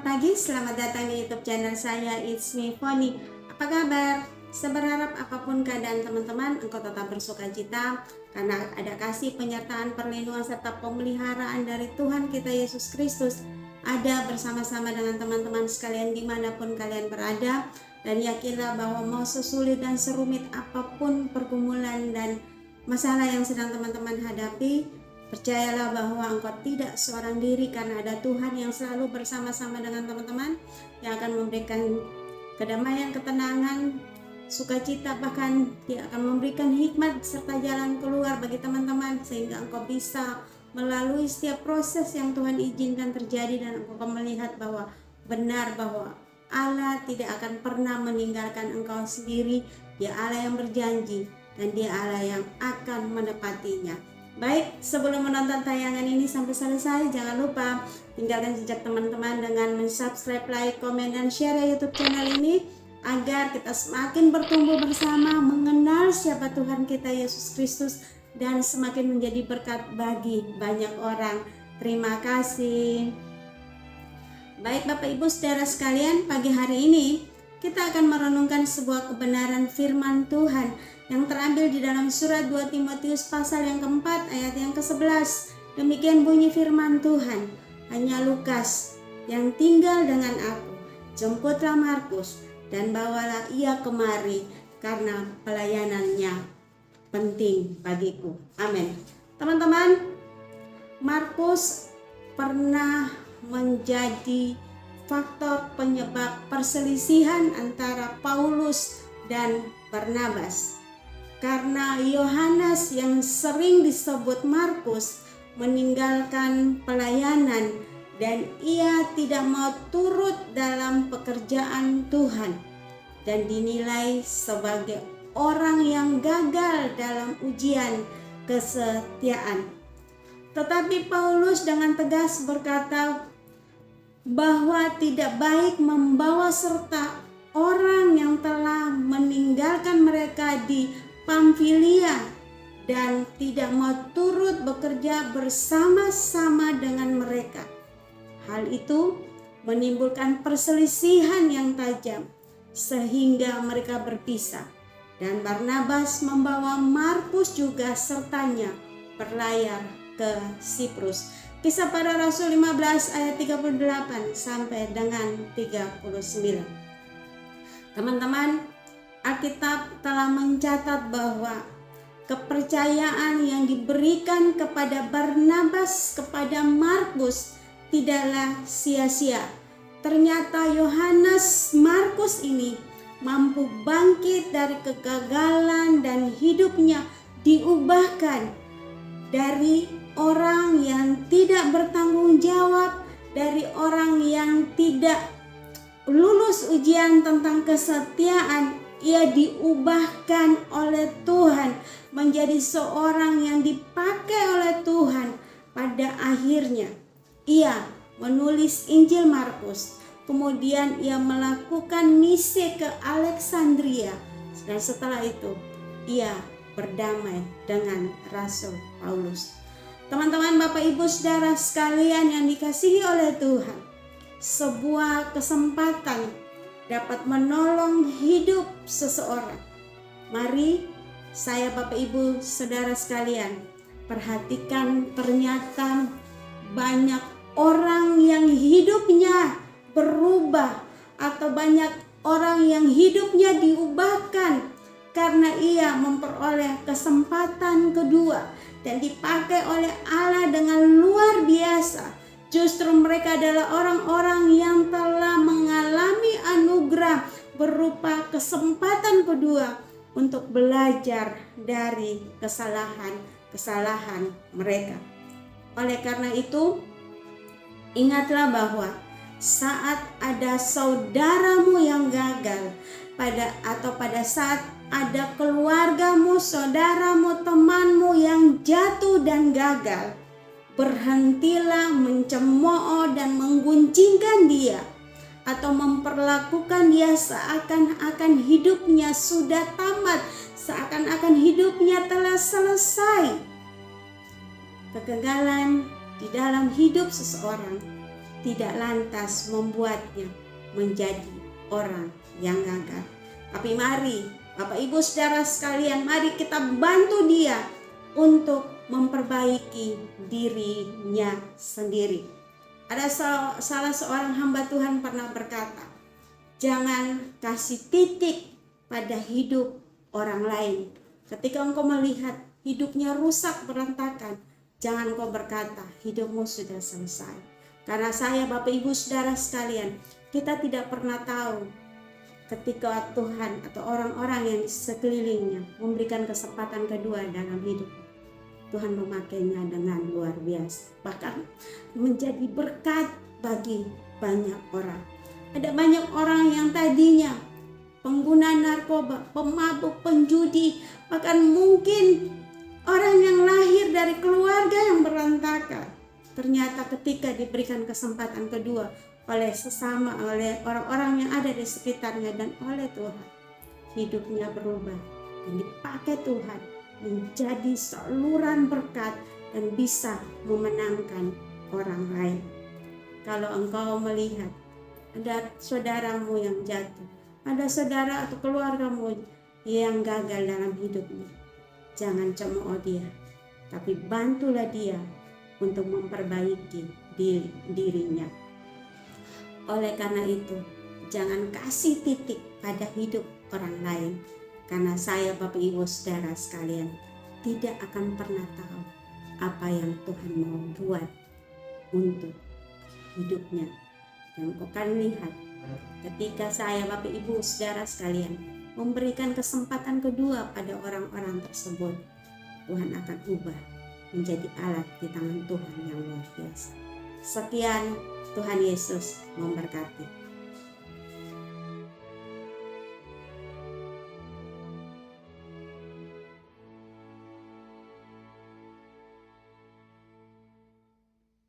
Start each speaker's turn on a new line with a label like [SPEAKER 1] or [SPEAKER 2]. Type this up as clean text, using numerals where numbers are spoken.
[SPEAKER 1] Selamat pagi, selamat datang di YouTube channel saya, It's Me Foni. Apa kabar? Saya berharap apapun keadaan teman-teman, engkau tetap bersukacita karena ada kasih, penyertaan, perlindungan serta pemeliharaan dari Tuhan kita Yesus Kristus ada bersama-sama dengan teman-teman sekalian dimanapun kalian berada. Dan yakinlah bahwa mau sesulit dan serumit apapun pergumulan dan masalah yang sedang teman-teman hadapi, percayalah bahwa engkau tidak seorang diri karena ada Tuhan yang selalu bersama-sama dengan teman-teman yang akan memberikan kedamaian, ketenangan, sukacita, bahkan Dia akan memberikan hikmat serta jalan keluar bagi teman-teman sehingga engkau bisa melalui setiap proses yang Tuhan izinkan terjadi dan engkau akan melihat bahwa benar bahwa Allah tidak akan pernah meninggalkan engkau sendiri. Dia Allah yang berjanji dan Dia Allah yang akan menepatinya. Baik, sebelum menonton tayangan ini sampai selesai, jangan lupa tinggalkan jejak teman-teman dengan subscribe, like, komen, dan share YouTube channel ini agar kita semakin bertumbuh bersama mengenal siapa Tuhan kita Yesus Kristus dan semakin menjadi berkat bagi banyak orang. Terima kasih. Baik Bapak Ibu Saudara sekalian, pagi hari ini kita akan merenungkan sebuah kebenaran firman Tuhan yang terambil di dalam surat 2 Timotius pasal yang keempat ayat yang ke-11. Demikian bunyi firman Tuhan, hanya Lukas yang tinggal dengan aku. Jemputlah Markus dan bawalah ia kemari karena pelayanannya penting bagiku. Amin. Teman-teman, Markus pernah menjadi faktor penyebab perselisihan antara Paulus dan Barnabas. Karena Yohanes yang sering disebut Markus meninggalkan pelayanan dan ia tidak mau turut dalam pekerjaan Tuhan dan dinilai sebagai orang yang gagal dalam ujian kesetiaan. Tetapi Paulus dengan tegas berkata bahwa tidak baik membawa serta orang yang telah meninggalkan mereka di Pamfilia dan tidak mau turut bekerja bersama-sama dengan mereka. Hal itu menimbulkan perselisihan yang tajam sehingga mereka berpisah dan Barnabas membawa Markus juga sertanya berlayar ke Siprus. Kisah Para Rasul 15 ayat 38 sampai dengan 39. Teman-teman, Alkitab telah mencatat bahwa kepercayaan yang diberikan kepada Barnabas kepada Markus tidaklah sia-sia. Ternyata Yohanes Markus ini mampu bangkit dari kegagalan dan hidupnya diubahkan dari orang yang tidak bertanggung jawab, dari orang yang tidak lulus ujian tentang kesetiaan. Ia diubahkan oleh Tuhan menjadi seorang yang dipakai oleh Tuhan. Pada akhirnya ia menulis Injil Markus. Kemudian ia melakukan misi ke Alexandria. Dan setelah itu ia berdamai dengan Rasul Paulus. Teman-teman, Bapak Ibu Saudara sekalian yang dikasihi oleh Tuhan, sebuah kesempatan dapat menolong hidup seseorang. Mari saya Bapak Ibu Saudara sekalian perhatikan, ternyata banyak orang yang hidupnya berubah atau banyak orang yang hidupnya diubahkan karena ia memperoleh kesempatan kedua dan dipakai oleh Allah dengan luar biasa. Justru mereka adalah orang-orang yang telah mengalami anugerah berupa kesempatan kedua untuk belajar dari kesalahan-kesalahan mereka. Oleh karena itu, ingatlah bahwa saat ada saudaramu yang gagal, pada saat ada keluargamu, saudaramu, temanmu yang jatuh dan gagal, berhentilah mencemooh dan mengguncingkan dia atau memperlakukan dia seakan-akan hidupnya sudah tamat, seakan-akan hidupnya telah selesai. Kegagalan di dalam hidup seseorang tidak lantas membuatnya menjadi orang yang gagal. Tapi mari Bapak Ibu Saudara sekalian, mari kita bantu dia untuk memperbaiki dirinya sendiri. Ada salah seorang hamba Tuhan pernah berkata, jangan kasih titik pada hidup orang lain. Ketika engkau melihat hidupnya rusak berantakan, jangan kau berkata hidupmu sudah selesai. Karena saya, Bapak Ibu Saudara sekalian, kita tidak pernah tahu ketika Tuhan atau orang-orang yang di sekelilingnya memberikan kesempatan kedua dalam hidup, Tuhan memakainya dengan luar biasa, bahkan menjadi berkat bagi banyak orang. Ada banyak orang yang tadinya pengguna narkoba, pemabuk, penjudi, bahkan mungkin orang yang lahir dari keluarga yang berantakan. Ternyata ketika diberikan kesempatan kedua oleh sesama, oleh orang-orang yang ada di sekitarnya dan oleh Tuhan, hidupnya berubah dan dipakai Tuhan menjadi saluran berkat dan bisa memenangkan orang lain. Kalau engkau melihat ada saudaramu yang jatuh, ada saudara atau keluargamu yang gagal dalam hidupnya, jangan cemooh dia, tapi bantulah dia untuk memperbaiki dirinya. Oleh karena itu, jangan kasih titik pada hidup orang lain, karena saya, Bapak Ibu Saudara sekalian, tidak akan pernah tahu apa yang Tuhan mau buat untuk hidupnya. Dan kau akan lihat ketika saya, Bapak Ibu Saudara sekalian, memberikan kesempatan kedua pada orang-orang tersebut, Tuhan akan ubah menjadi alat di tangan Tuhan yang luar biasa. Sekian, Tuhan Yesus memberkati.